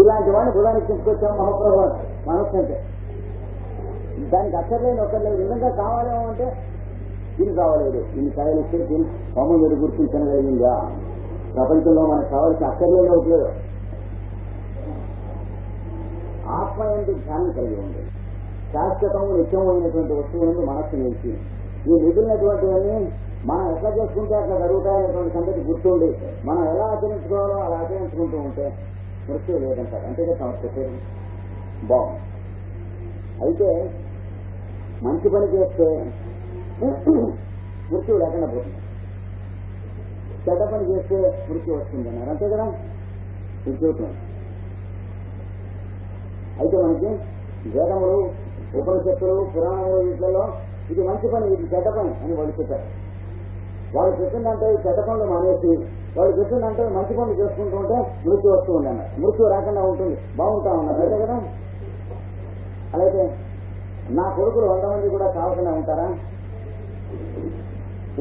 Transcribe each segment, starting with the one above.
ఇలాంటి వాడిని బుధానికి తీసుకొచ్చాము మహాప్రభు మనస్సు అంటే దానికి అక్కర్లేని ఒక్కర్లేదు. నిజంగా కావాలేమో అంటే దీన్ని కావలేదు, ఇన్ని కాయలు ఇస్తే దీన్ని హోమం మీరు గుర్తించగలిగిందా? ప్రపంచంలో మనకు కావాల్సిన అక్కర్లేని ఒకలేదు. ఆత్మ ఎందు ధ్యానం కలిగి ఉంది. శాశ్వతము నిత్యమైనటువంటి వస్తువులను మనస్సు నిలిచి ఈ మిగిలినటువంటివన్నీ మనం ఎట్లా చేసుకుంటే అట్లా జరుగుతాయనేటువంటి సంగతి గుర్తుండి మనం ఎలా ఆచరించుకోవాలో అలా ఆచరించుకుంటూ ఉంటే మృత్యు లేదంటారు. అంతేగా సమస్య పేరు బాగుంది. అయితే మంచి పని చేస్తే మృత్యువు లేకుండా పోతుంది, చెడ్డ పని చేస్తే మృత్యు వస్తుంది అన్నారు. అంతే కదా ఇది చూస్తుంది. అయితే మనకి వేదములు, ఉపనిషత్తులు, పురాణములు వీటిలలో ఇది మంచి పని, ఇది చెడ్డ పని అని వాళ్ళు చెప్పారు. వాళ్ళు చెప్పిందంటే ఈ చెడ్డ పనులు మానేసి వాళ్ళు చెప్పిందంటే మంచి పనులు చేసుకుంటూ ఉంటే మృత్యు వస్తూ ఉంది అన్నారు. మృత్యు రాకుండా ఉంటుంది, బాగుంటా ఉన్నారు. అంతే కదా. అలాగే నా కొడుకులు 100 మంది కూడా కావకుండా ఉంటారా?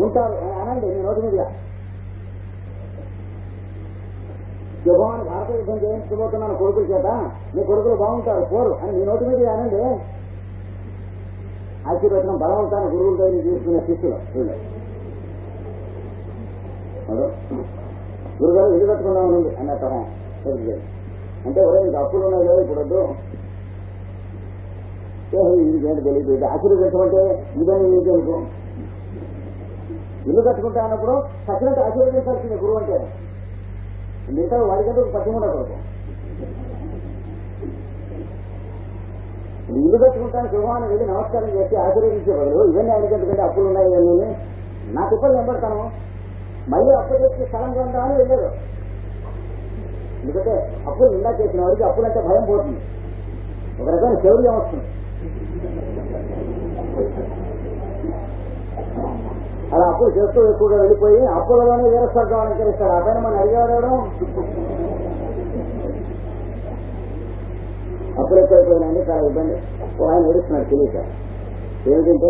ఉంటారు అనండి మీ నోటి మీదుగా. యుభాన్ని భారత యుద్ధం చేయించుకోబోతున్నాను కొడుకుల చేత, మీ కొడుకులు బాగుంటారు పోరు అని మీ నోటి మీద అనండి. ఆశీర్వచనం బలవంతాన్ని గురువులతో తీసుకునే శిష్యులు వీళ్ళు. గురుగారు ఇల్లు కట్టుకుందామని అన్నట్టు అంటే ఒరే నీకు అప్పులు ఉన్నాయి కదా ఇప్పుడు వద్దు, ఇదేంటి తెలియదు, ఆశీర్వదించమంటే ఇదని ఇది అనుకో. ఇల్లు కట్టుకుంటా అన్నప్పుడు ఖచ్చితంగా ఆశీర్వదించాల్సింది గురువు అంటే. మిగతా వాడికంటే పశ్చిమ ఉండకూడదు. ఇల్లు కట్టుకుంటాను శుభాన్ని వెళ్ళి నమస్కారం చేసి ఆశీర్వదించే బదులు ఇవన్నీ ఆయనకి ఎందుకంటే అప్పులు ఉన్నాయి ఇవన్నీ నా తిప్పలు నింపడతాను, మళ్ళీ అప్పు చేసి స్థలం కొందామని వెళ్ళారు. ఎందుకంటే అప్పులు నిండా చేసిన వాడికి అప్పులంటే భయం పోతుంది, ఒక రకమైన శౌర్యం వస్తుంది. అలా అప్పులు చేస్తూ ఎక్కువగా వెళ్ళిపోయి అప్పులలోనే వేరే స్వర్గం అలంకరిస్తాడు. ఆ పైన మనం అడిగాడు అప్పులు ఎక్కువైపోయినాయండి, చాలా ఇబ్బంది. ఆయన ఏడుస్తున్నాడు తెలియక. ఏమిటంటే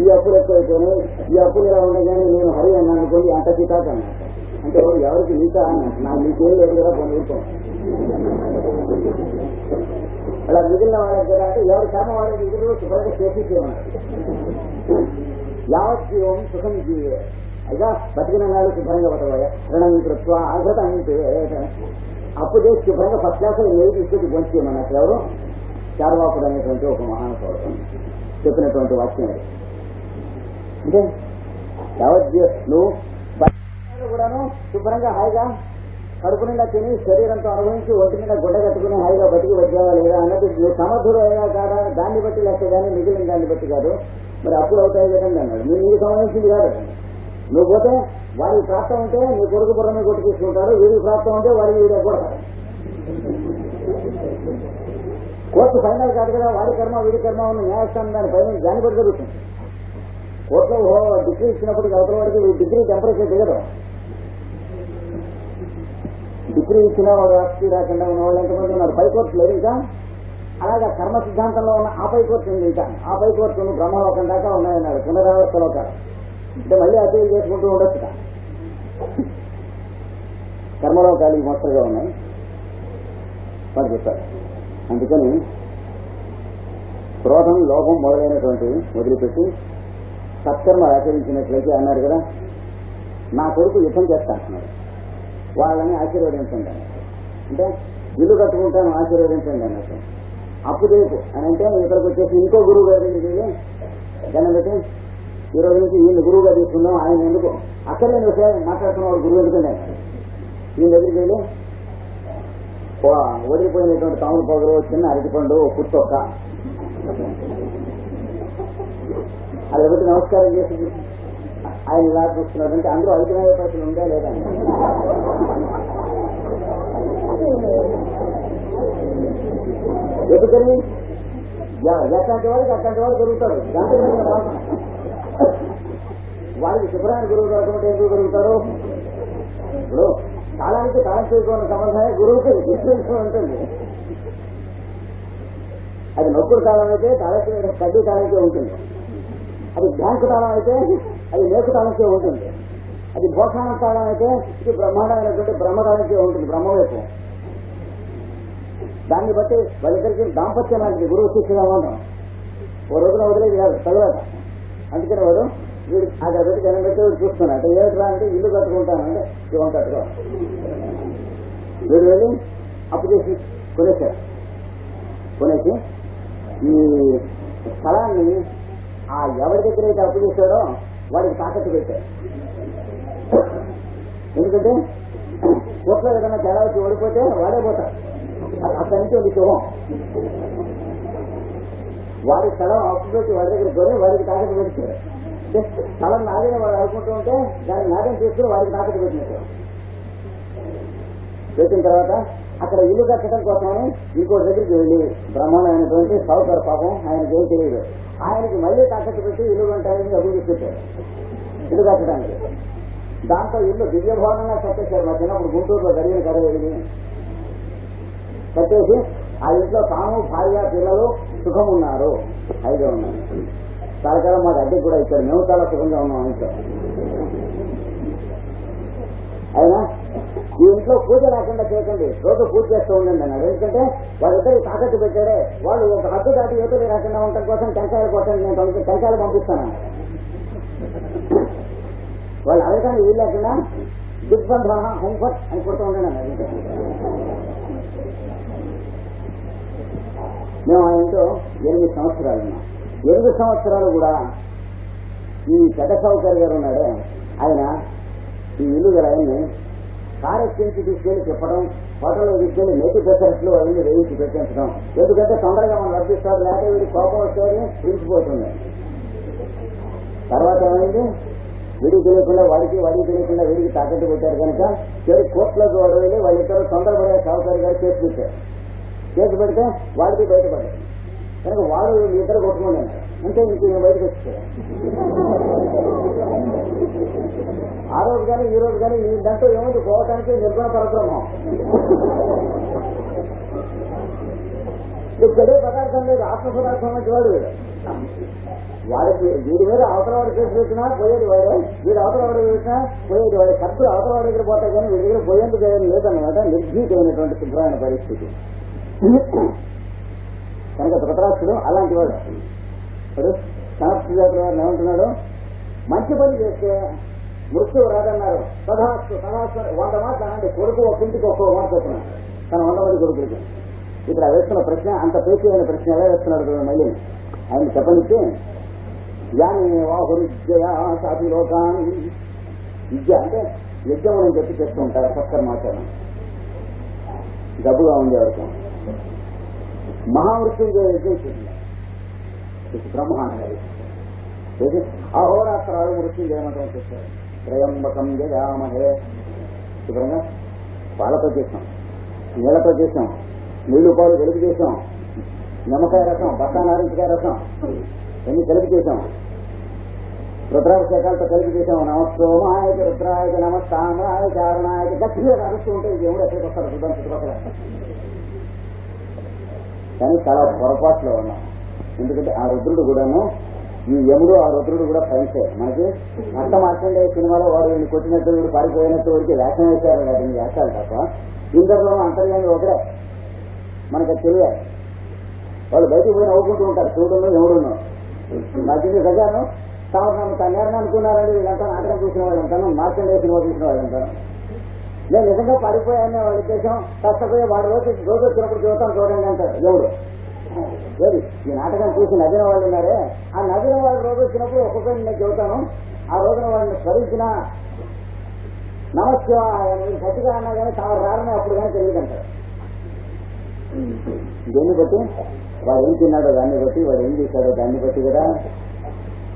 ఈ అప్పులు ఎక్కువైపోయినాయి, ఈ అప్పులు ఇలా ఉండగానే నేను హరి అన్నాను అనుకోండి అంత చికాకు అన్నా. అంటే ఎవరికి నీకా అన్నాడు. నాకు నీకేం లేదు కదా కొన్ని ఊరుకో. అలా మిగిలిన వాళ్ళకి కదా అంటే ఎవరి కర్మ వాళ్ళకి ఎదురు శుభ్రంగా చేసి చేయమన్నారు. యావత్ జీవం సుఖం జీవే, అయినా బతికిన నాడు శుభ్రంగా బతకబోయా రుణం కృత్వ ఆఘృతం అప్పు చేసి శుభ్రంగా ఫస్ట్ క్లాస్ నెయ్యి తీసుకొచ్చి భోంచేయమన్నట్టు ఎవరు చార్వాకుడు అనేటువంటి ఒక మహానుభావుడు చెప్పినటువంటి వాక్యం. అంటే యావత్ నువ్వు కూడాను శుభ్రంగా హాయిగా కడుపు నిండా తిని శరీరంతో అనుభవించి ఒంటి నిండా గుడ్డ కట్టుకుని హాయిగా బతికి వచ్చావా లేదా అన్నది నువ్వు సమర్థుడు అయినా కాదా దాన్ని బట్టి లేస్తే కానీ మిగిలిన దాన్ని బట్టి కాదు. మరి అప్పులు అవుతాయి కదండి అన్నాడు. నీకు సంబంధించింది కాదు. నువ్వు పోతే వారికి ప్రాప్తం ఉంటే నీ కొడుకు బుర్రని కొట్టి తీసుకుంటారు, వీరికి ప్రాప్తం ఉంటే వారికి వీడే కొడతారు. కోర్టు ఫైనల్ కాదు కదా, వాడి కర్మ వీడి కర్మ ఉన్న న్యాయస్థానం దాని పైన దాన్ని బట్టి జరుగుతుంది. కోర్టులో డిగ్రీ ఇచ్చినప్పటికీ అవతల వాడికి డిగ్రీ టెంపరేచర్ దిగదు. డిగ్రీ ఇచ్చిన వాడు రాష్ట్రీ రాకుండా ఉన్న వాళ్ళు ఎంతమంది ఉన్నారు? పైకోర్టు లేదు ఇంకా. అలాగా కర్మ సిద్ధాంతంలో ఉన్న ఆ పైకోర్టు ఉంది ఇంకా. ఆ పైకోర్టు బ్రహ్మలోకం దాకా ఉన్నాయన్నాడు, పునరావర్త లోకాలు. అంటే మళ్ళీ అప్పీల్ చేసుకుంటూ ఉండొచ్చు. కర్మలోకాలు మొత్తగా ఉన్నాయి వాడు చెప్పారు. అందుకని క్రోధం, లోభం మొదలైనటువంటి వదిలిపెట్టి సత్కర్మ ఆచరించినట్లయితే అన్నారు కదా, నా కొడుకు యుద్ధం చేస్తా అంటున్నాడు, వాళ్ళని ఆశీర్వదించండి అన్నట్టు. అంటే ఇల్లు కట్టుకుంటాను ఆశీర్వదించండి అన్నట్టు. అప్పు చేయకు అని అంటే ఇక్కడికి వచ్చేసి ఇంకో గురువు గారి దగ్గరికి వెళ్ళి దాన్ని బట్టి ఈ రోజు నుంచి ఈయన గురువుగా తీసుకుందాం, ఆయన ఎందుకు అక్కర్లేని విషయాలు మాట్లాడుతున్నవాడు గురువు ఎందుకండి ఈయన దగ్గరికి వెళ్ళి వదిలిపోయినటువంటి తాముడు పొగలు, చిన్న అరటిపండు, పుట్టొక్క అది బట్టి నమస్కారం చేసి ఆయన ఇలా చూస్తున్నారంటే అందరూ 5,000 పైసలు ఉందా లేదా? ఎందుకని ఎట్లాంటి వాడికి అట్లాంటి వాడు దొరుకుతాడు. దాంట్లో వాడికి శుభ్రాన్ని గురువు దొరకమంటే ఎందుకు దొరుకుతారు? ఇప్పుడు కాలానికి కాలం చేయకుండా సంబంధమే గురువుకి డిఫరెన్స్ ఉంటుంది. అది నొక్కుడు కాలం అయితే తాళకి కడ్డీ తాళంకే ఉంటుంది, అది బ్యాంకు తాళం అయితే అది లేకు తాళంకే ఉంటుంది, అది భోషాణ తాళం అయితే ఇది బ్రహ్మాండమైనటువంటి బ్రహ్మతాళంకే ఉంటుంది, బ్రహ్మవైపు. దాన్ని బట్టి వాళ్ళిద్దరికి దాంపత్యం లాంటిది గురువు శిష్యుదామన్నాం. ఓ రోజున వదిలేదు కాదు చదవట. అందుకని వాడు వీడు అక్కడ పెట్టి జనం పెట్టి వీడు చూస్తున్నాడు. ఏమిట్రా అంటే ఇల్లు కట్టుకుంటానంటే శివం కట్టుకో. వీడు వెళ్ళి అప్పు చేసి కొనేశారు. కొనేసి ఈ స్థలాన్ని ఆ ఎవరి దగ్గర అయితే అప్పు చేశాడో వాడికి తాకట్టు పెట్టారు. ఎందుకంటే కోట్లో ఏదైనా తేడా వచ్చి ఓడిపోతే వాడే పోతాడు. అక్కడి నుంచి ఉంది శుభం. వాడి స్థలం అప్పు పెట్టి వాడి దగ్గర కొని వాడికి తాకట్టు పెట్టారు. స్థలం నాదని వాడు అనుకుంటూ ఉంటే దాన్ని నాదని తీసుకుని వాడికి తాకట్టు పెట్టినట్టు. పెట్టిన తర్వాత అక్కడ ఇల్లు కట్టడం కోసమని ఇంకోటి దగ్గరికి వెళ్ళి బ్రహ్మాండమైనటువంటి సావుకారు పాపం ఆయనకి ఏం తెలియదు. ఆయనకి మళ్ళీ తాకట్టు పెట్టి ఇల్లు కట్టాలని డబ్బులు తీసుకొచ్చారు ఇల్లు కట్టడానికి. దాంతో ఇల్లు దివ్యభవనంగా కట్టేశారు. మా చిన్నప్పుడు గుంటూరులో జరిగిన కథ ఇది. కట్టేసి ఆ ఇంట్లో తాను భార్య పిల్లలు సుఖం ఉన్నారు, హాయిగా ఉన్నారు. చాలా మాకు అద్దెకి కూడా ఇచ్చారు. మేము చాలా సుఖంగా ఉన్నాం ఇంట్లో. అయినా ఈ ఇంట్లో పూజ లేకుండా చేయకండి, రోజు పూజ చేస్తూ ఉండండి అన్నాడు. ఎందుకంటే వాళ్ళిద్దరికి తాకట్టు పెట్టాడే, వాళ్ళు ఒక హద్దు దాటి యువతలు రాకుండా ఉండటం కోసం టెంకాయల కోసం నేను టెంకాయలు పంపిస్తాను. వాళ్ళు అడగడానికి వీలు లేకుండా దిగ్బంధ హోంఫర్ట్ అని కొడుతూ ఉండండి అన్నాడు. మేము ఆ ఇంట్లో 8 సంవత్సరాలు ఉన్నాం. 8 సంవత్సరాలు కూడా ఈ పెద్ద సౌకర్య గారు ఉన్నాడే ఆయన ఈ ఇల్లు గల ఆయన్ని కారెక్కించి తీసుకెళ్లి చెప్పడం, హోటల్లో తీసుకెళ్లి నేటి పెసరట్లు అవన్నీ వేయించి పెట్టించడం. ఎందుకంటే తొందరగా మనం రప్పిస్తారు, లేకపోతే వీడి కోపం వచ్చేది పిలిచిపోతుంది. తర్వాత ఏమైంది, వీడికి తెలియకుండా వాడికి తెలియకుండా వీడికి తాకట్టు పెట్టారు కనుక చెడు కోట్లకు వాడు వెళ్ళి వాళ్ళిద్దరు తొందరపడే సౌకర్య గారు కేసు పెట్టారు. కేసు పెడితే వాడికి బయటపడ్డాడు కనుక వాడు ఇద్దరు కొట్టుకోండి అంటే ఇంక బయటకు వచ్చారు. ఆ రోజు కానీ ఈ రోజు కానీ ఈ దాంట్లో ఏముంది, పోవటానికి నిర్గుణ పరబ్రహ్మం. చెడే పదార్థం లేదు, ఆత్మ పదార్థం నుంచి వాడు వాడికి వీడి మీద అవతల వాడు కేసు పెట్టినా పోయేది వాడే, వీడు అవతల వాడు పెట్టినా పోయేది వాడే. ఖర్చులు అవతల వాడి దగ్గర పోతాయి కానీ వీడి దగ్గర పోయేందుకు లేదన్నమాట. నిర్భీతమైనటువంటి శుభ్రమైన పరిస్థితి. కనుక ధృతరాష్ట్రుడు అలాంటి వాడు. ఇప్పుడు సమర్థ జాతుల వారిని ఏమంటున్నాడు, మంచి పని చేస్తే మృత్యువు రాదన్నారు. తథాస్తు 100 మాటలు అనండి. కొడుకు ఒక ఇంటికి ఒక్కో మాట చెప్తున్నాడు తన 100 మంది కొడుకులకి. ఇక్కడ వేస్తున్న ప్రశ్న అంత పేచీ అయిన ప్రశ్న ఎలా వేస్తున్నాడు మళ్ళీ ఆయన చెప్పనిచ్చి, యాని వాహురిజ్జయా సాధి లోకాన్ని. విద్య అంటే యజ్ఞం అని చెప్పి చేస్తూ ఉంటారు సత్కర్మాచరణ. డబ్బుగా ఉండేవారికి మహామృత్యుంజయ యజ్ఞం చేసింది బ్రహ్మాండ. అహోరాత్రాలు మృత్యుంజయమంత్రం చేశారు. త్రయంబకం జయామహే. శుభ్రంగా పాలతో చేసాం, నీళ్లతో చేసాం, నీళ్లు పాలు కలిపి చేసాం, నిమ్మకాయ రసం, బత్తానారించకాయ రసం ఎన్ని కలిపి చేసాం, రుద్రాభిషేకాలతో కలిపి చేసాం. నమస్తోమాయక రుద్రాయక నమస్తామ్రాయ చారణాయక. గట్టిగా అరుస్తూ ఉంటే దేవుడు ఎక్కడికి వస్తారు చూద్దాం చుట్టుపక్కల. కానీ చాలా పొరపాట్లో ఉన్నాం. ఎందుకంటే ఆ రుద్రుడు కూడాను, ఈ యముడు ఆ రుద్రుడు కూడా ఫ్రెండ్సే. మనకి అర్థం మార్చండి సినిమాలో వాడు వీళ్ళు కొట్టినట్టు వీడు పారిపోయినట్టు వీడికి వేషం వేశారు వాటిని వేస్తాడు తప్ప ఇందరిలోనూ అంతర్యాన్ని ఒకటే మనకు తెలియాలి. వాళ్ళు బయటికి పోయి నవ్వుకుంటూ ఉంటారు శివుడును యముడును. మధ్య గజాను తన నేరం అనుకున్నారండి వీళ్ళంతా నాటకం చూసిన వాళ్ళు అంటాను, మార్చండి సినిమా చూసిన వాళ్ళు అంటాను. నేను నిజంగా పడిపోయానే వాళ్ళ ఉద్దేశం. కష్టపోయి వాడి రోజు వచ్చినప్పుడు చూద్దాం చూడండి అంటారు దేవుడు. లేదు, ఈ నాటకం చూసి నదిన వాళ్ళు ఉన్నారే, ఆ నదిన వాళ్ళు రోజు వచ్చినప్పుడు ఒక్కొక్కరిని నేను చెబుతాను. ఆ రోజున వాళ్ళని స్మరించిన నమస్కారం మీరు గట్టిగా అన్నా కానీ తాను రారని అప్పుడు కానీ తెలియదంటారు. దేన్ని బట్టి వాడు ఏం తిన్నాడో దాన్ని బట్టి, వాడు ఏం చేశాడో దాన్ని బట్టి కదా.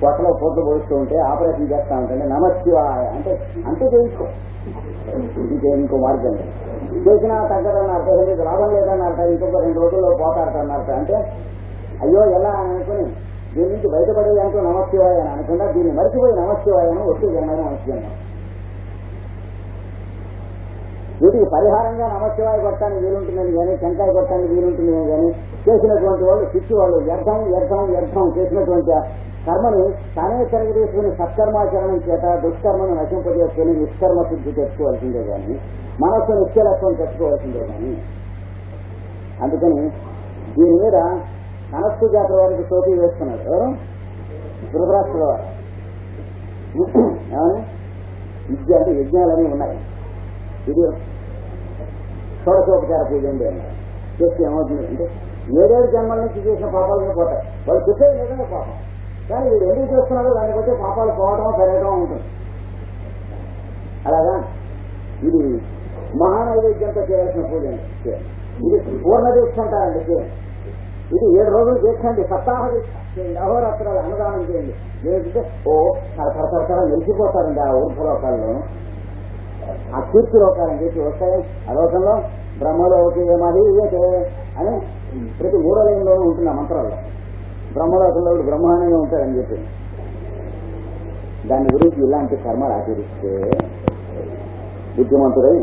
పొట్టలో పోట్లు పోస్తూ ఉంటే ఆపరేషన్ చేస్తా ఉంటే నమస్కాయ అంటే అంతే చేయించుకో, ఇంకో మార్గం చేసినా తగ్గదన్న అర్థం, మీకు లాభం లేదన్న అర్థం, ఇంకొక 2 రోజుల్లో పోతాడతారన్నర్థం. అంటే అయ్యో ఎలా అని అనుకుని దీని నుంచి బయటపడేదాంట్లో నమస్కాయ అని అనకుండా దీన్ని మరిచిపోయి నమస్కాయను ఒట్టి జన్మని నమస్కారం. వీటికి పరిహారంగా నమస్కాయ కొట్టడానికి వీలుంటుందని కానీ టెంకాయ కొట్టడానికి వీలుంటుందని కానీ చేసినటువంటి వాళ్ళు శిక్షు వాళ్ళు వ్యర్థం చేసినటువంటి కర్మని తానే తిరగదీసుకుని సత్కర్మాచరణం చేత దుష్కర్మను నశింపజేసుకుని నిష్కర్మ శుద్ధి తెచ్చుకోవాల్సిందే కానీ మనస్సు నిశ్చలత్వం తెచ్చుకోవాల్సిందే కానీ అందుకని దీని మీద కనస్సు జాతర వారికి టోపీ వేస్తున్నారు. ఎవరు? ధృతరాష్ట్రుల వారు. ఏమని విద్య అంటే యజ్ఞాలన్నీ ఉన్నాయి. ఇది షోడశోపచార పూజ ఉంది అన్నారు. చేస్తే ఏమవుతుంది అంటే 7 జన్మల నుంచి చేసిన పాపాలనే పోతాయి. వాళ్ళు చెప్పేది నిజంగా పాపం, కానీ వీడు ఎందుకు చేస్తున్నారో దాన్ని బట్టి పాపాలు పోవడం పెరగడం ఉంటుంది. అలాగా ఇది మహానైవేద్యంతో చేయాల్సిన పూజ అండి. ఇది పూర్ణ దీక్ష అంటారండి. ఇది 7 రోజులు దీక్షండి, సప్తాహ దీక్ష చేయండి, అహోరాత్రాలు అన్నదానం చేయండి. లేదంటే తరతర నిలిచిపోతారండి ఆ ఊర్ధ్వలోకాల్లో. ఆ కీర్తి లోకాలని చెప్పి వస్తాయి. ఆ లోకంలో బ్రహ్మలోకి మహీయతే అని ప్రతి 3వ లయంలోనూ ఉంటుంది ఆ మంత్రాల్లో. బ్రహ్మలోకంలో బ్రహ్మాండంగా ఉంటాడని చెప్పి దాని గురించి ఇలాంటి కర్మలు ఆచరిస్తే బుద్ధిమంతుడై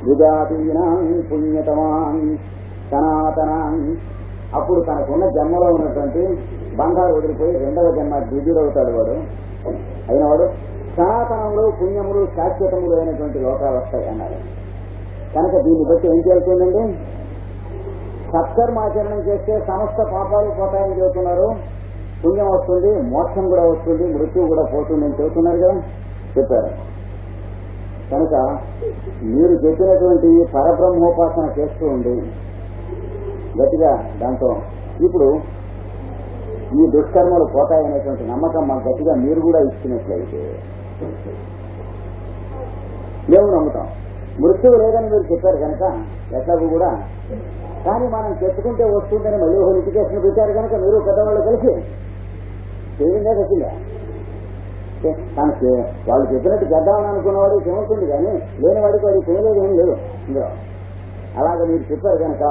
విజాతీనాం పుణ్యతమాన్ సనాతనాన్, అప్పుడు తనకున్న జన్మలో ఉన్నటువంటి బంధాలు వదిలిపోయి 2వ జన్మ ద్విజుడవుతాడు. వాడు అయినవాడు సనాతనంలో పుణ్యములు శాశ్వతములు అయినటువంటి లోకాలు వస్తాయి అన్నారు. కనుక దీన్ని బట్టి ఏం చేస్తుందండి? సత్కర్మాచరణం చేస్తే సమస్త పాపాలు పోతాయని చెబుతున్నారు. పుణ్యం వస్తుంది, మోక్షం కూడా వస్తుంది, మృత్యువు కూడా పోతుందని చెబుతున్నారు కదా, చెప్పారు. కనుక మీరు చెప్పినటువంటి పరబ్రహ్మోపాసన చేస్తూ ఉండి గట్టిగా దాంతో ఇప్పుడు ఈ దుష్కర్మలు పోతాయనేటువంటి నమ్మకం మాకు గట్టిగా మీరు కూడా ఇచ్చినట్లయితే మేము నమ్ముతాం. మృత్యువు లేదని మీరు చెప్పారు కనుక ఎట్లాగూ కూడా, కానీ మనం చెప్పుకుంటే వస్తుందని మళ్ళీ ఒక లిటికేషన్ పెట్టారు కనుక మీరు పెద్దవాళ్ళు కలిసి చేయంగా గట్టిగా తనకి వాళ్ళు చెప్పినట్టు చేద్దామని అనుకున్నవాడు చెమవుతుంది, కానీ లేని వాడికి వాడికి చేయలేదు ఏం లేదు ఇందులో. అలాగే మీరు చెప్పారు కనుక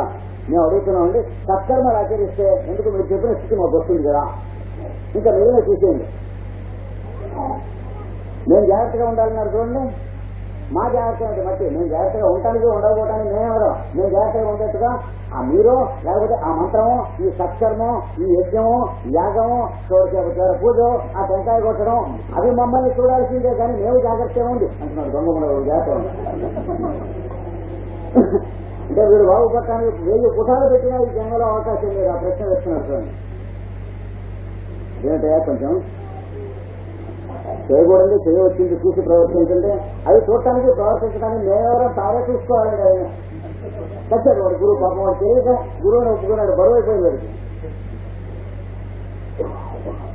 మేము అడుగుతున్నామండి, సత్కర్మలు ఆచరిస్తే ఎందుకు మీరు చెప్పిన స్థితి మాకు వస్తుంది కదా, ఇంకా మీరే చూసేయండి. మేము జాగ్రత్తగా ఉండాలన్నారు చూడండి, మా జాగ్రత్త అంటే బట్టి మేము జాగ్రత్తగా ఉండటానికి ఉండకపోవటానికి మేమెవరో, మేము జాగ్రత్తగా ఉండేట్టుగా ఆ మీరు లేకపోతే ఆ మంత్రము, ఈ సత్కర్మం, ఈ యజ్ఞము, యాగము, షోడశోపచార పూజ, ఆ టెంకాయ కొట్టడం అవి మమ్మల్ని చూడాల్సిందే, కానీ మేము జాగ్రత్తగా ఉంది అంటున్నాడు. దొంగ జాగ్రత్త అంటే వీడు బాగుపడటానికి 1000 పుటాలు పెట్టినా ఈ జన్మలో అవకాశం లేదు. ఆ ప్రశ్న వేస్తున్నారు చూడండి. ఏమిటయా కొంచెం చేయకూడదు, చేయవచ్చింది చూసి ప్రవర్తించండి, అవి చూడటానికి ప్రవర్తించడానికి మేమెవరో తారే చూసుకోవాలండి. ఆయన వచ్చాడు వాడు గురువు, పాపం వాడు చేయక గురువుని ఒప్పుకున్నాడు, బరువు అయిపోయింది.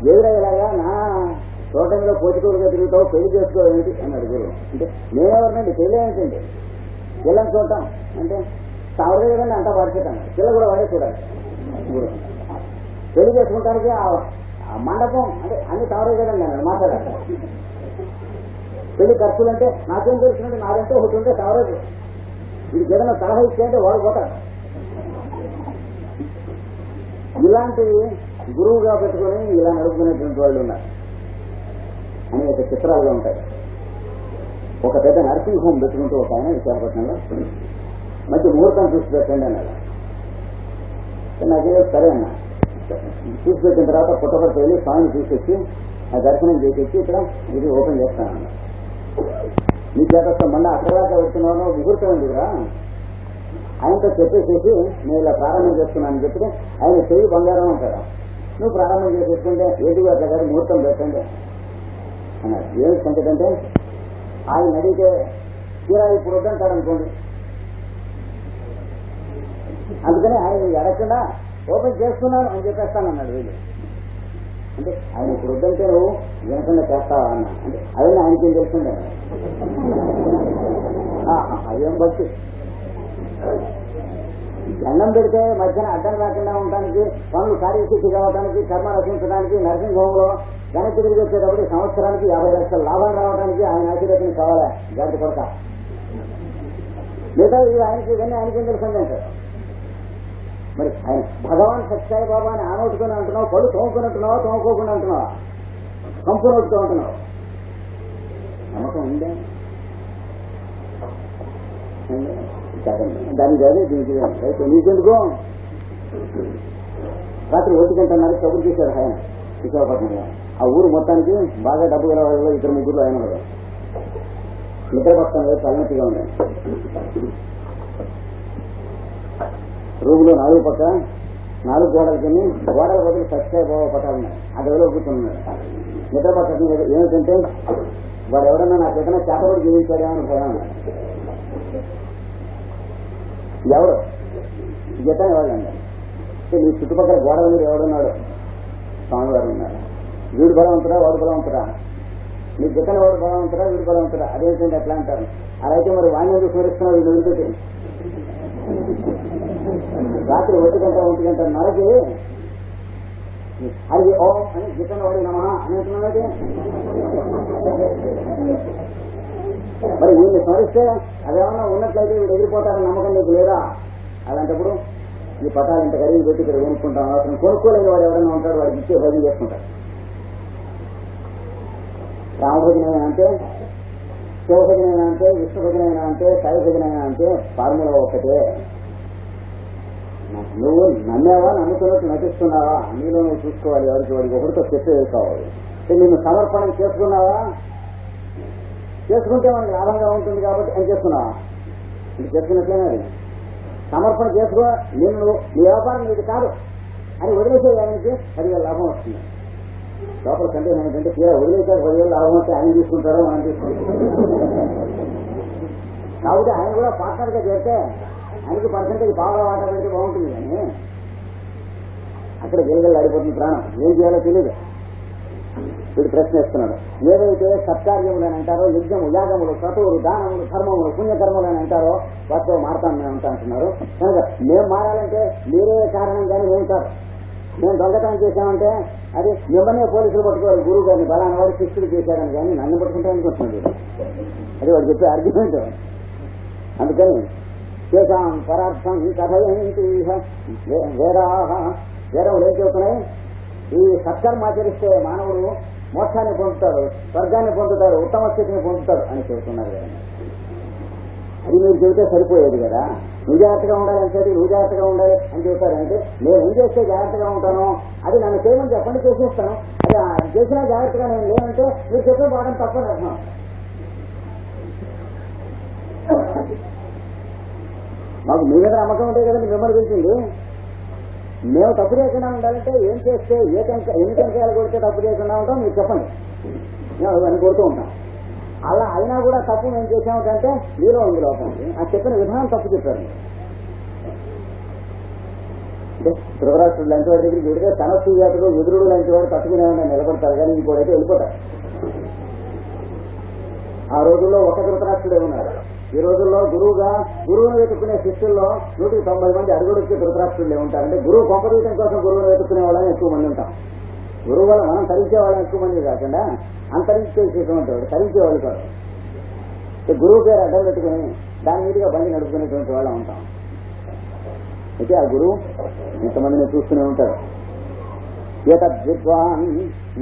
ఎదురయ్యేలాగా నా తోటంలో పోటీకూరుగా తిరుగుతావు, పెళ్లి చేసుకోవాలి అన్నాడు గురువు. అంటే మేమెవరినండి పెళ్లి ఏంటండి, పిల్లని చూడటం అంటే తావరే కదండి అంతా వాడిచేటాను, పిల్ల కూడా వాడే చూడాలి. గురువు పెళ్లి చేసుకుంటానికి ఆ మండపం అంటే అన్ని తావరే కదండి అన్నాడు. మాట్లాడాలి పెళ్లి ఖర్చులు అంటే నాకేం తెలిసినట్టు నాదంటే ఒకటి ఉంటే తావరే, ఇది ఏదైనా సలహా ఇస్తే అంటే వాడు పోతాడు. ఇలాంటివి గురువుగా పెట్టుకుని ఇలా నడుపుకునేటువంటి వాళ్ళు ఉన్నారు. అనేక చిత్రాలుగా ఉంటాయి. ఒక పెద్ద నర్సింగ్ హోమ్ పెట్టుకుంటూ ఒక ఆయన విశాఖపట్నంలో మంచి ముహూర్తం చూసి పెట్టండి అన్నాడు. నాకేదో సరే అన్నా. చూసి పెట్టిన తర్వాత పుట్టపర్తి వెళ్ళి స్వామిని తీసుకొచ్చి ఆ దర్శనం చేసేసి ఇక్కడ ఇది ఓపెన్ చేస్తానన్నా. నీ చేత మళ్ళీ అక్కడదాకా వెళ్తున్నాను, ముహూర్తం ఉంది కదా ఆయనతో చెప్పేసేసి నేను ఇలా ప్రారంభం చేస్తున్నానని చెప్పి ఆయన చెయ్యి బంగారం అంటాడు. నువ్వు ప్రారంభం చేసేసుకుంటే ఏడుగు అట్లా గారి ముహూర్తం పెట్టండి అన్నాడు. ఏమి సంగతంటే ఆయన అడిగితే తీరా ఇప్పుడు వద్దంటాడు అనుకోండి. అందుకని ఆయన అడగకుండా ఓపెన్ చేస్తున్నాను అని చెప్పేస్తానన్నాడు వీళ్ళు. అంటే ఆయన ఇప్పుడు వద్దంటే నువ్వు వినకుండా చేస్తావా అన్నా. అంటే అదే ఆయనకేం తెలుస్తుండే అదేం బట్టి దండం పెడితే మధ్యన అడ్డం రాకుండా ఉండడానికి, పనులు కార్యసిద్ధి కావడానికి, కర్మ రచించడానికి, నర్సింగ్ హోమ్ లో వెనక్కి తిరిగి వచ్చేటప్పుడు సంవత్సరానికి 50 లక్షల లాభాలు రావడానికి ఆయన ఆశీర్వచనం కావాలా జాతి కొడక. లేదా ఇది ఆయనకి ఇవన్నీ ఆయనకేం తెలుసండి అంటారు. మరి ఆయన భగవాన్ సత్యాయి బాబా అని ఆనోటుకొని అంటున్నావు, పళ్ళు తోముకున్నట్టున్నావా తోముకోకుండా అంటున్నావా, కంపు నోటుతో అంటున్నావు. నమ్మకం ఉందే దానికి అదే దీనికి అయితే నీకెందుకో. రాత్రి 1 గంటన్నర కబురు చేశాడు ఆయన విశాఖపట్నంలో. ఆ ఊరు మొత్తానికి బాగా డబ్బు గల వాళ్ళు 2-3 ఆయన కూడా నిద్ర పక్కన తలనొప్పిగా ఉండే. రూములో 4 పక్క 4 గోడలు తిని గోడల బదులు సబ్స్క్రైబ్ పట్టాలన్నాడు. ఆ గదిలో కూర్చున్నాడు. నిద్ర పట్టడం ఏమిటంటే వాడు ఎవడన్నా నాకు ఏదైనా చేతబడి జీవించాడేమని భయం. ఎవరు గీతని వాళ్ళు అన్నారు. నీ చుట్టుపక్కల గోడల మీద ఎవడున్నాడు? స్వామివారు ఉన్నారు. వీడు బలవంతుడా వాడు బలవంతుడా? నీ గీతని వాడు బలవంతుడా వీడు బలవంతుడా? అదేంటంటే ఎట్లా అంటారు? అలా అయితే మరి వాణ్యం స్మరిస్తున్నావు వీళ్ళు వదిలిపెట్టి. రాత్రి 1 గంట నరకి అది ఓ అని గీతన వాడి నమా అని అంటున్నాడు. మరి వీళ్ళు స్మరిస్తే అదేమన్నా ఉన్నట్లయితే వీడు ఎగిరిపోతారని నమ్మకం నీకు లేదా? అలాంటప్పుడు ఈ పటాలు ఇంత ఖరీదు పెట్టి ఇక్కడ కొనుక్కుంటాం. అవసరం కొనుక్కోలేని వాడు ఎవరైనా ఉంటాడు, వాడికి ఇచ్చే భజన చేసుకుంటారు. రామభజన అంటే, శివభజన అంటే, విష్ణు భజన అంటే, శైవ భజన అంటే ఫార్ములా ఒకటే. నువ్వు నమ్మేవా, నమ్ముతున్నట్టు నటిస్తున్నావా? నీలో నువ్వు చూసుకోవాలి. ఎవరికి వాడికి ఒకరితో చెప్పేది కావాలి. నిన్ను సమర్పణం చేసుకున్నావా? చేసుకుంటే మనకి లాభంగా ఉంటుంది కాబట్టి అని చేసుకున్నావా? ఇది చేసుకున్నట్లేనా? సమర్పణ చేసుకో. నిన్ను నీ వ్యాపారం ఇది కాదు అని వదిలేసేయానికి 10,000 లాభం వస్తుంది. లోపల సందేహం ఏంటంటే తీరా వదిలేసారు 10,000 లాభం వస్తే ఆయన తీసుకుంటారో మనం తీసుకుంటాం. కాబట్టి ఆయన కూడా పార్ట్నర్గా చేస్తే ఆయనకి పర్సెంటేజ్ బాగా వాటా పెడితే బాగుంటుంది. కానీ అక్కడ గిలగలు ఆడిపోతుంది ప్రాణం. ఏం చేయాలో తెలియదు. వీడు ప్రశ్న వేస్తున్నాడు. ఏదైతే సత్కార్యములు అని అంటారో, యజ్ఞము, యాగములు, క్రతువులు, దానములు, ధర్మములు, పుణ్యకర్మలు అని అంటారో వాటితో మారుతాం మేము అంటున్నారు. కనుక మేము మారాలంటే మీరే కారణం కానీ మేము కాదు. మేము దొంగతనం చేశామంటే అది మిమ్మల్నే పోలీసులు పట్టుకోవాలి. గురువు గారిని బలాన్ని వాడు శిష్యుడు చేశాడని కానీ నన్ను పట్టుకుంటానికి వస్తుంది. అది వాడు చెప్పే ఆర్గ్యుమెంట్. అందుకని చేశాం పరార్థం కథయంతి వేరములు ఏం చెబుతున్నాయి? ఈ సత్కర్మ ఆచరిస్తే మానవుడు మోక్షాన్ని పొందుతాడు, స్వర్గాన్ని పొందుతాడు, ఉత్తమ స్థితిని పొందుతాడు అని చెబుతున్నారు కదా. అది మీరు చెబితే సరిపోయేది కదా. నువ్వు జాగ్రత్తగా ఉండాలని చెప్పి నువ్వు జాగ్రత్తగా ఉండాలి అని చెబుతారంటే నేను ఏం చేస్తే జాగ్రత్తగా ఉంటానో అది నన్ను చేయమని చెప్పండి, చేసేస్తాను. అది చేసినా జాగ్రత్తగా నేను లేనంటే మీరు చెప్పే బాధం తప్పని అర్థం. మాకు మీ మీద నమ్మకం ఉంటే కదా మిమ్మల్ని పిలిచింది. మేము తప్పు చేయకుండా ఉండాలంటే ఏం చేస్తే ఎన్ని టెంకాయలు కొడితే తప్పు చేయకుండా ఉంటాం మీరు చెప్పండి. మేము అవన్నీ కొడుతూ ఉంటాం. అలా అయినా కూడా తప్పు మేము చేసామంటే మీలో ఉంది లోపం. ఆ చెప్పిన విధానం తప్పు చెప్పారు. ధృతరాష్ట్రుడు లాంటి వాడి దగ్గరికి వెడితే తనస్సు జాతుడు ఎదురుడు లాంటి వాడు తట్టుకునే నిలబడతారు, కానీ ఇంకోడైతే వెళ్ళిపోతారు. ఆ రోజుల్లో ఒక ధృతరాష్ట్రుడే ఉన్నారు. ఈ రోజుల్లో గురువును వెతుక్కునే శిష్యుల్లో 190 మంది అడుగుడికి ధృతరాష్ట్రులే ఉంటారంటే గురువు కొంపదీయటం కోసం గురువును వెతుక్కునే వాళ్ళని ఎక్కువ మంది ఉంటాం. గురువు వల్ల మనం తరించే వాళ్ళని ఎక్కువ మంది కాకుండా అంతరించేసేటువంటి వాడు తరించేవాళ్ళు కాదు. గురువు పేరు అడ్డం పెట్టుకుని దాని మీదుగా బండి నడుపుకునేటువంటి వాళ్ళం ఉంటాం. అయితే ఆ గురువు ఇంతమందిని చూస్తూనే ఉంటాడు. ఏతద్విద్వాన్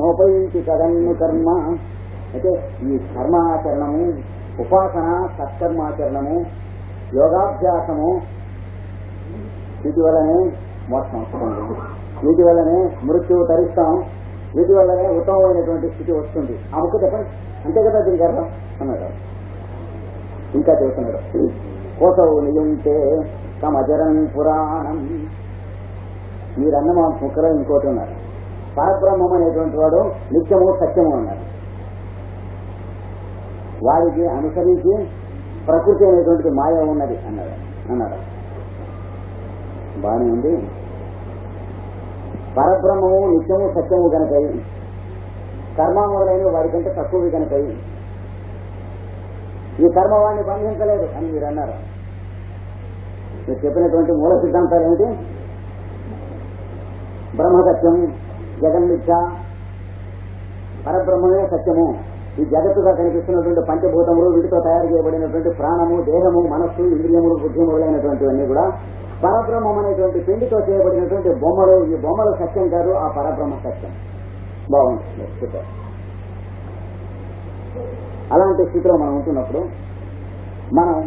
నోపైతి కదన్ను కర్మ. అయితే ఈ కర్మాచరణము, ఉపాసన, సత్కర్మాచరణము, యోగాభ్యాసము వీటి వల్లనే మోక్షం వస్తుంది. వీటి వల్లనే మృత్యువు తరిస్తాం. వీటి వల్లనే ఉత్తమమైనటువంటి స్థితి వస్తుంది. ఆ ముక్క చెప్పండి. అంతే కదా దీనికి అర్థం అన్నాడు. ఇంకా చెబుతున్నాడు. కోసవు నియుంటే సమజరం పురాణం. మీరన్న మా ముక్కలో ఇంకోటి ఉన్నారు. పరబ్రహ్మం అనేటువంటి వాడు నిత్యము సత్యము అన్నారు. వారికి అనుసరించి ప్రకృతి అనేటువంటిది మాయ ఉన్నది అన్నాడు. బాగానే ఉంది. పరబ్రహ్మము నిత్యము సత్యము కనుక కర్మ మొదలైన వారికంటే తక్కువవి కనుక ఈ కర్మ వాడిని బంధించలేదు అని మీరు అన్నారు. మీరు చెప్పినటువంటి మూల సిద్ధాంతాలు ఏమిటి? బ్రహ్మసత్యం, జగన్మిథ్య, పరబ్రహ్మమే సత్యము. ఈ జగత్తుగా కనిపిస్తున్నటువంటి పంచభూతములు, వీటితో తయారు చేయబడినటువంటి ప్రాణము, దేహము, మనస్సు, ఇంద్రియములు, బుద్ధి మొదలైనటువంటివన్నీ కూడా పరబ్రహ్మం అనేటువంటి పిండితో చేయబడినటువంటి బొమ్మలు. ఈ బొమ్మలు సత్యం కాదు, ఆ పరబ్రహ్మ సత్యం. బాగుంటుంది. అలాంటి స్థితిలో మనం ఉంటున్నప్పుడు మనం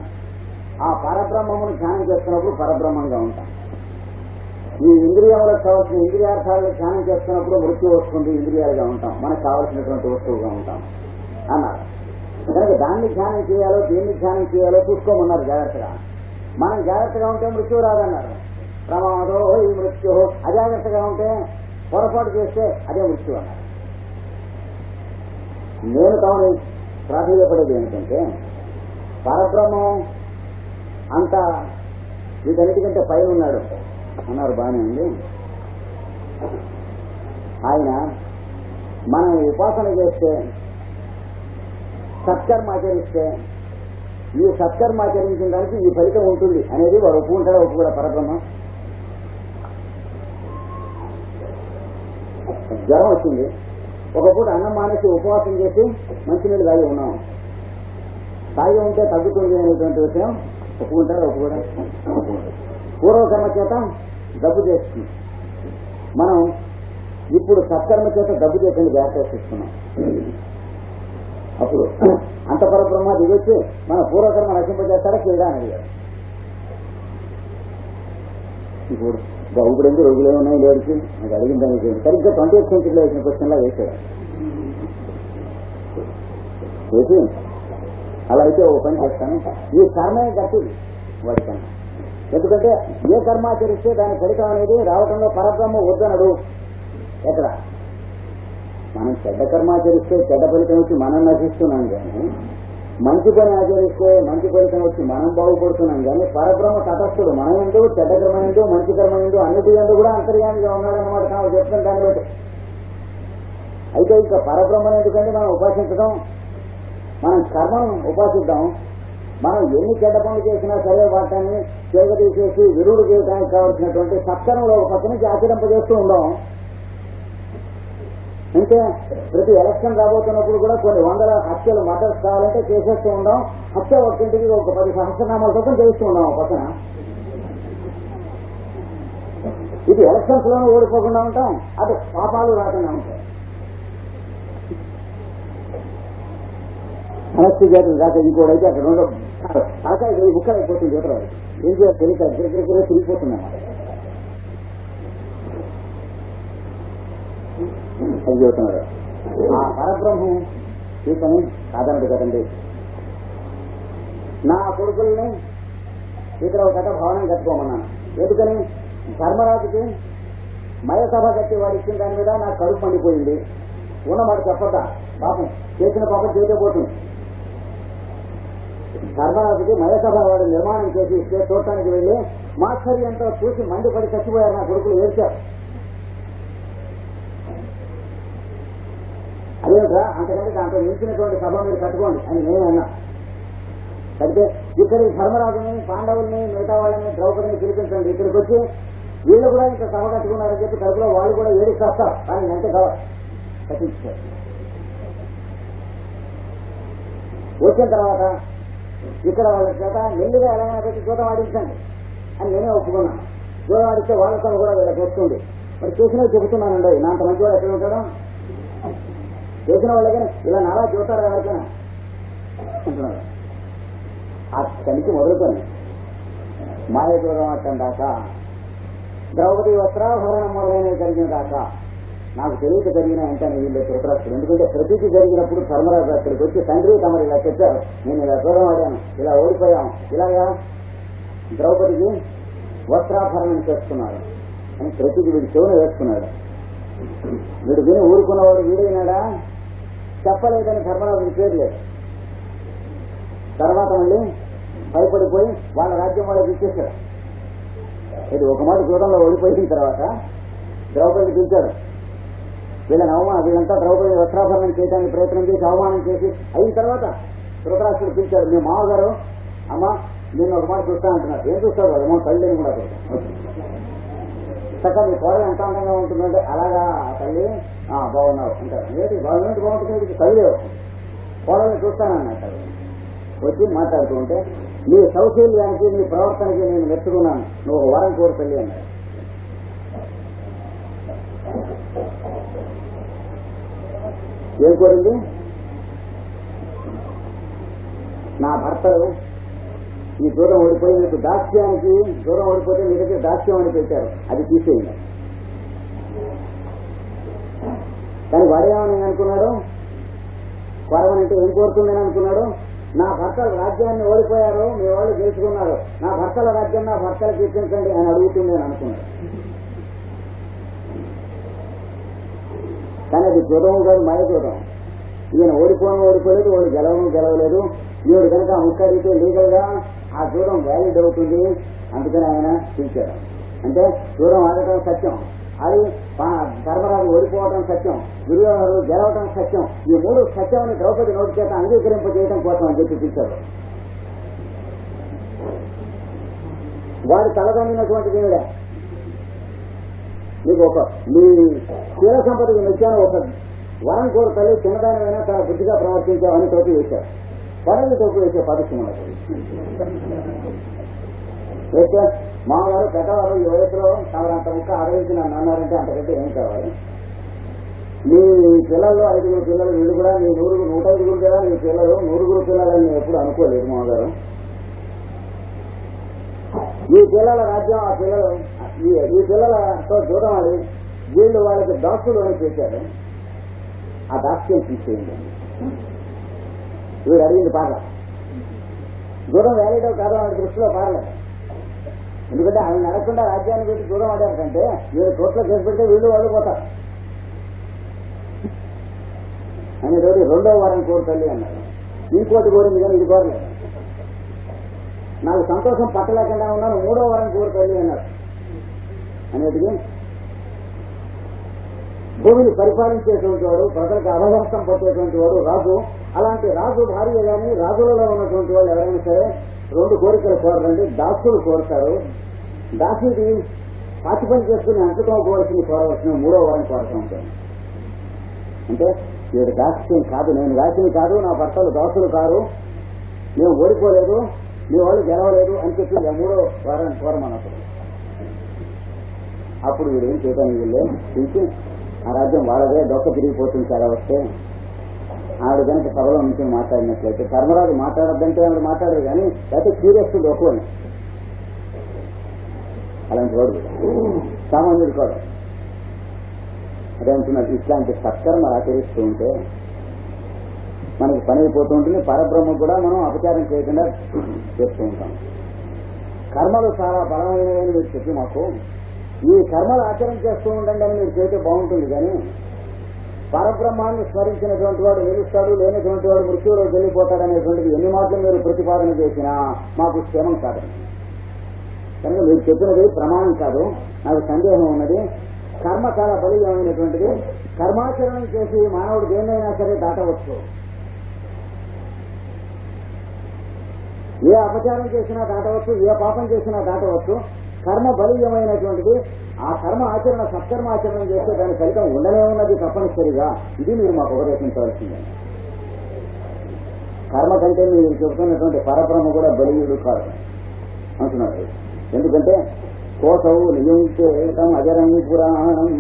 ఆ పరబ్రహ్మమును ధ్యానం చేస్తున్నప్పుడు పరబ్రహ్మంగా ఉంటాం. ఈ ఇంద్రియములకు కావాల్సిన ఇంద్రియార్థాలను ధ్యానం చేస్తున్నప్పుడు మృత్యు వస్తుంది, ఇంద్రియాలుగా ఉంటాం. మనకు కావలసినటువంటి వస్తువుగా ఉంటాం అన్నారు. కనుక దాన్ని ధ్యానం చేయాలో దేన్ని ధ్యానం చేయాలో చూసుకోమన్నారు జాగ్రత్తగా. మనం జాగ్రత్తగా ఉంటే మృత్యువు రాదన్నారు. మృత్యు, అజాగ్రత్తగా ఉంటే పొరపాటు చేస్తే అదే మృత్యు అన్నారు. నేను కావున ప్రాధాన్యపడేది ఏమిటంటే పరబ్రహ్మం అంత వీటన్నిటికంటే పైన ఉన్నాడు అన్నారు. బాగానే ఉంది. ఆయన మనం ఉపాసన చేస్తే సత్కర్మ ఆచరిస్తే ఈ సత్కర్మ ఆచరించిన దానికి ఈ ఫలితం ఉంటుంది అనేది వాడు ఒప్పుకుంటాడా ఒప్పుకోడా పరబ్రహ్మ? జ్వరం వచ్చింది, ఒక పూట అన్నం మానేసి ఉపవాసం చేసి మంచినీళ్ళు తాగి ఉన్నాం, తాగి ఉంటే తగ్గుతుంది అనేటువంటి విషయం ఒప్పుకుంటారా ఒప్పుకోడా? పూర్వకర్మ చేత డబ్బు చేస్తుంది. మనం ఇప్పుడు సత్కర్మ చేత డబ్బు చేయకుండా జాగ్రత్త ఇస్తున్నాం. అప్పుడు అంత పరబ్రహ్మ దిగొచ్చి మన పూర్వకర్మ నశింపజేస్తారా చేయడా అని అడిగారు. ఇప్పుడు ఎందుకు రోజులే ఉన్నాయి లేడికి నాకు అడిగిన దానికి సరిగ్గా 20th centuryలో వేసిన క్వశ్చన్లా వేసాడు. వేసి అలా అయితే ఓ పని చేస్తాను, ఈ కర్మే గట్టిది వాడికన్నా. ఎందుకంటే ఏ కర్మ ఆచరిస్తే దాని ఫలితం అనేది రావడంలో పరబ్రహ్మ వద్దనడు. ఎక్కడ మనం చెడ్డ కర్మ ఆచరిస్తే చెడ్డ ఫలితం వచ్చి మనం నశిస్తున్నాం, కానీ మంచి పని ఆచరిస్తే మంచి ఫలితం వచ్చి మనం బాగుపడుతున్నాం. కానీ పరబ్రహ్మ తటస్థుడు, మన ఎందు చెడ్డ కర్మ ఎందు మంచి కర్మ ఎందు అన్నిటి ఎందు కూడా అంతర్యామిగా ఉన్నాడన్నమాట. కావు చెప్తాను దాన్ని బట్టి. అయితే ఇక పరబ్రహ్మను ఎందుకంటే మనం ఉపాసించడం, మనం కర్మను ఉపాసిద్దాం. మనం ఎన్ని చెడ్డ పనులు చేసినా సరే వాటిని చేసి విరుడు చేయడానికి కావాల్సినటువంటి సత్కర్మలో ఒక పక్క నుంచి ఆచరింపజేస్తూ ఉందాం. అంటే ప్రతి ఎలక్షన్ రాబోతున్నప్పుడు కూడా కొన్ని వందల హత్యలు మర్డర్స్ కావాలంటే చేసేస్తూ ఉందాం. హత్య ఒక్కింటికి ఒక 10 సహస్రనామాల కోసం చేస్తూ ఉన్నాం పక్కన. ఇది ఎలక్షన్స్ లోనూ ఓడిపోకుండా ఉంటాం, అటు పాపాలు రాకుండా ఉంటాయి. అనస్తి జాతులు దాకా ఇంకోడైతే అక్కడ ఉండవు. ఆకాయ ముక్కలు అయిపోతుంది. చూడరాదు ఏం చేయాలి తెలియక దగ్గర తిరిగిపోతున్నాం. అది చెబుతున్నాడు. ఆ పరబ్రహ్మం ఈ పని కాదనడు కదండి. నా కొడుకుల్ని ఇక్కడ ఒక భవనం కట్టుకోమన్నాను. ఎందుకని? ధర్మరాజుకి మయసభ కట్టి వాడు ఇచ్చిన దాని మీద నాకు కడుపు పండిపోయింది. ఉన్నమాట చెప్పట పాపం చేసిన పాపం చేయకపోతుంది. ధర్మరాజుకి మయసభ వాడు నిర్మాణం చేసి ఇస్తే చూడటానికి వెళ్ళి మాత్సర్యంతో చూసి మండిపడి చచ్చిపోయారు. నా కొడుకులు ఏడ్చారు. అదేమిట్రా అంతకంటే దాంట్లో నిలిచినటువంటి సభ మీరు కట్టుకోండి అని నేను అన్నా. అయితే ఇక్కడికి ధర్మరాజుని, పాండవుల్ని, మిగతా వాళ్ళని, ద్రౌపదిని పిలిపించండి. ఇక్కడికి వచ్చి వీళ్ళు కూడా ఇంకా సభ కట్టుకున్నారని చెప్పి కడుపులో వాళ్ళు కూడా ఏడిస్తారు. కానీ అంటే కట్టించారు. వచ్చిన తర్వాత ఇక్కడ వాళ్ళ చేత మెల్లిగా ఎలాగైనా పెట్టి జూదం ఆడించండి అని నేనే ఒప్పుకున్నాను. జూదం ఆడిస్తే వాళ్ళ సభ కూడా వీళ్ళకి వస్తుంది. మరి చేసినవి చెబుతున్నానండి. నా అంత మంచివాడు ఎక్కడ ఉంటాడో చేసిన వాళ్ళకైనా ఇలా నాలా చూస్తారా ఎవరికైనా అంటున్నాడు. అక్కడికి మొదలుకొని మాయదూరం అట్టం దాకా ద్రౌపది వస్త్రాభరణం మొదలైనవి జరిగిన దాకా నాకు తెలియక జరిగిన వెంటనే వీళ్ళు ధృతరాష్ట్రుడు. ఎందుకంటే ప్రతికి జరిగినప్పుడు ధర్మరాజు అక్కడికి వచ్చి తండ్రి తమరు ఇలా చెప్పారు, నేను ఇలా దూరం ఆడాను, ఇలా ఓడిపోయాం, ఇలాగా ద్రౌపదికి వస్త్రాభరణం చేస్తున్నాడు అని ప్రతికి వీడి చెవున వేసుకున్నాడు. వీడు విని ఊరుకున్నవాడు వీడైనాడా? చెప్పలేదని ధర్మరాజుకి పేరు లేదు. తర్వాత మళ్ళీ భయపడిపోయి వాళ్ళ రాజ్యం వాళ్ళకి ఇచ్చేశాడు. ఇది ఒక మాట చూడంలో ఓడిపోయిన తర్వాత ద్రౌపదిని పిలిచాడు. వీళ్ళంతా ద్రౌపది వస్త్రాభరణం చేయడానికి ప్రయత్నం చేసి అవమానం చేసి అయిన తర్వాత ధృతరాష్ట్రుడు పిలిచాడు. మీ మామగారు అమ్మ నేను ఒక మాట చూస్తా అంటున్నారు. ఏం చూస్తాడు? అదేమో తల్లిని కూడా చక్కగా మీ కోడలు ఎంత అందంగా ఉంటుందంటే అలాగా తల్లి బాగున్నావు అంటారు. ఏంటి బాగుంటుంది తల్లి కోడల్ని చూస్తానన్నట్టు వచ్చి మాట్లాడుతూ ఉంటే నీ సౌశీల్యానికి నీ ప్రవర్తనకి నేను మెచ్చుకున్నాను, నువ్వు వరం కోరు తల్లి అన్నాడు. ఏం కోరింది? నా భర్తలు ఈ దూరం ఓడిపోయి మీకు దాస్యానికి దూరం ఓడిపోతే మీ దగ్గర దాస్యం అని పెట్టారు, అది తీసేయండి. కానీ వాడేమని అనుకున్నాడు? కొరవనంటే ఏం కోరుతుందని అనుకున్నాడు? నా భర్తల రాజ్యాన్ని ఓడిపోయారు, మీ వాళ్ళు గెలుచుకున్నారు, నా భర్తల రాజ్యం నా భర్తలకు ఇప్పించండి అని అడుగుతుంది అని అనుకున్నాడు. కానీ అది చూడడం కాదు, మాయ చూడడం. ఈయన ఓడిపోలేదు, వాడు గెలవలేదు. ఈవిడ కనుక ఆ ముక్క అడిగితే లీగల్ గా ఆ దూరం వ్యాలిడ్ అవుతుంది. అందుకని ఆయన పిలిచారు. అంటే దూరం ఆడటం సత్యం, అది ధర్మరాజు ఓడిపోవడం సత్యం, దుర్యోధనుడు గెలవడం సత్యం. ఈ మూడు సత్యాన్ని ద్రౌపది నోటి చేత అంగీకరింపజేయడం కోసం అని చెప్పి పిలిచారు. వాడు తలదొంగినటువంటి దేవుడే. మీకు మీ శీల సంపదకి మెచ్చాను, ఒక వరం కోరు తల్లి చిన్నదానివైనా తన బుద్ధిగా ప్రవర్తించామని తోపు వేశారు. పడని తోపు వేసే పదక్షం అయితే మామగారు పెద్దవారు ఈ వయసులో తమరంత ముక్క ఆదరించి నన్ను అన్నారంటే అంతకంటే ఏం కావాలి? మీ పిల్లల్లో 5 పిల్లలు, వీళ్ళు కూడా మీ 105 కదా మీ పిల్లలు, 100 పిల్లలని నేను ఎప్పుడు అనుకోలేదు మామగారు. ఈ పిల్లల రాజ్యం, ఆ పిల్లలు ఈ పిల్లలతో చూడమాడి వీళ్ళు వాళ్ళకి దాసులు అని చేశారు. ఆ దాస్యం తీసేయండి. వీడు అడిగింది పాట దూరం వ్యాలిడో కాదో వాడి దృష్టిలో పారలేదు. ఎందుకంటే ఆయన నడకుండా రాజ్యాన్ని పెట్టి దూరం ఆడారంటే వీళ్ళు కోట్లో చేసి పెడితే వీళ్ళు వాళ్ళు పోతారు అనేటోటి 2వ వారం కోరు తల్లి అన్నారు. ఇంకోటి కోరింది కానీ ఇది కోరలేదు. నాకు సంతోషం పట్టలేకుండా ఉన్నాను, 3వ వారం కోరు తల్లి అన్నారు. అనేటికి భూమిని పరిపాలించేటువంటి వాడు, ప్రజలకు అభయహస్తం పట్టేటువంటి వాడు రాజు. అలాంటి రాజు భార్య కానీ రాజులలో ఉన్నటువంటి వాళ్ళు ఎవరైనా సరే 2 కోరికలు కోరండి. దాసులు కోరుతారు. దాసుది పాతి పని చేసుకుని అంటుకోవలసింది కోరవలసిన 3వ వారం కోరటం ఉంటుంది. అంటే వీడు దాస్యం కాదు, నేను దాసిని కాదు, నా భర్తలు దాసులు కారు, మేము ఓడిపోలేదు, మీ వాళ్ళు గెలవలేదు అని చెప్పి 3వ వారం కోరమన్నప్పుడు అప్పుడు వీడు ఏం చేయడానికి వెళ్ళే తీసి ఆ రాజ్యం వాళ్ళదే దొక్క తిరిగిపోతుంది చాలా వస్తే ఆవిడ కనుక సభలో నుంచి మాట్లాడినట్లయితే ధర్మరాజు మాట్లాడద్దంటే ఆవిడ మాట్లాడదు కానీ అయితే సీరియస్ ఒప్పుకొని అలాంటి వాడు సామాన్యుడు కాదు. అదే అంటున్నారు, ఇట్లాంటి సత్కర్మ ఆచరిస్తూ ఉంటే మనకి పని అయిపోతూ ఉంటుంది. పరబ్రహ్మ కూడా మనం అపచారం చేయకుండా చేస్తూ ఉంటాం. కర్మలు చాలా బలమైనవి మీరు చెప్పి మాకు ఈ కర్మలు ఆచరణ చేస్తూ ఉండండి అని మీరు చేస్తే బాగుంటుంది. కానీ పరబ్రహ్మాన్ని స్మరించినటువంటి వాడు నిలుస్తాడు, లేనటువంటి వాడు మృత్యువులో వెళ్ళిపోతాడు అనేటువంటిది ఎన్ని మాటలు మీరు ప్రతిపాదన చేసినా మాకు క్షేమం కాదు. కనుక మీరు చెప్పినది ప్రమాణం కాదు. నాకు సందేహం ఉన్నది. కర్మ చాలా బలీయమైనటువంటిది. కర్మాచరణం చేసి మానవుడు దేన్నైనా సరే దాటవచ్చు. ఏ అపచారం చేసినా దాటవచ్చు, ఏ పాపం చేసినా దాటవచ్చు. కర్మ బలీయమైనటువంటిది. ఆ కర్మ ఆచరణ సత్కర్మాచరణ చేస్తే దాని ఫలితం ఉండనే ఉన్నది తప్పనిసరిగా. ఇది మీరు మాకు ఉపదేశించవలసిందే. కర్మ కంటే మీరు చెబుతున్నటువంటి పరబ్రహ్మ కూడా బలీయుడు కాదు అంటున్నారు. ఎందుకంటే కోసవు నియుంచేతం అజరం పురాణం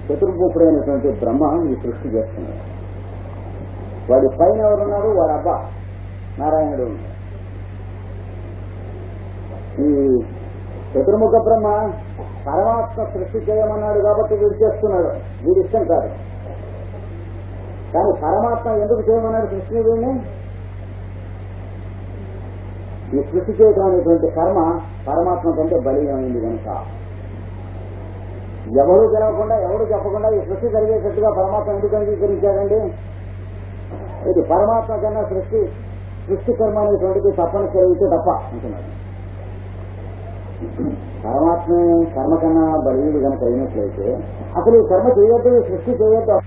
చతుర్భుకుడైనటువంటి బ్రహ్మ ఈ సృష్టి చేస్తున్నాడు. వాడి పైన ఎవరున్నారు? వాడు అబ్బా నారాయణుడు. ఈ చతుర్ముఖ బ్రహ్మ పరమాత్మ సృష్టి చేయమన్నాడు కాబట్టి వీడు చేస్తున్నాడు, వీడి ఇష్టం కాదు. కానీ పరమాత్మ ఎందుకు చేయమన్నాడు సృష్టిని? వీడిని ఈ సృష్టి చేయడం అనేటువంటి కర్మ పరమాత్మ కంటే బలీయమైంది కనుక ఎవరు గెలవకుండా ఎవరు చెప్పకుండా ఈ సృష్టి జరిగేటట్టుగా పరమాత్మ ఎందుకు అంగీకరించాడండి? ఇది పరమాత్మ కన్నా సృష్టి కర్మ అనేటువంటిది తప్పనిసరి తప్ప అంటున్నాడు. పరమాత్మ కర్మ కన్నా బలీయుడు కనుక అయినట్లయితే అసలు ఈ కర్మ చేయొద్దు, ఈ సృష్టి చేయొద్దు.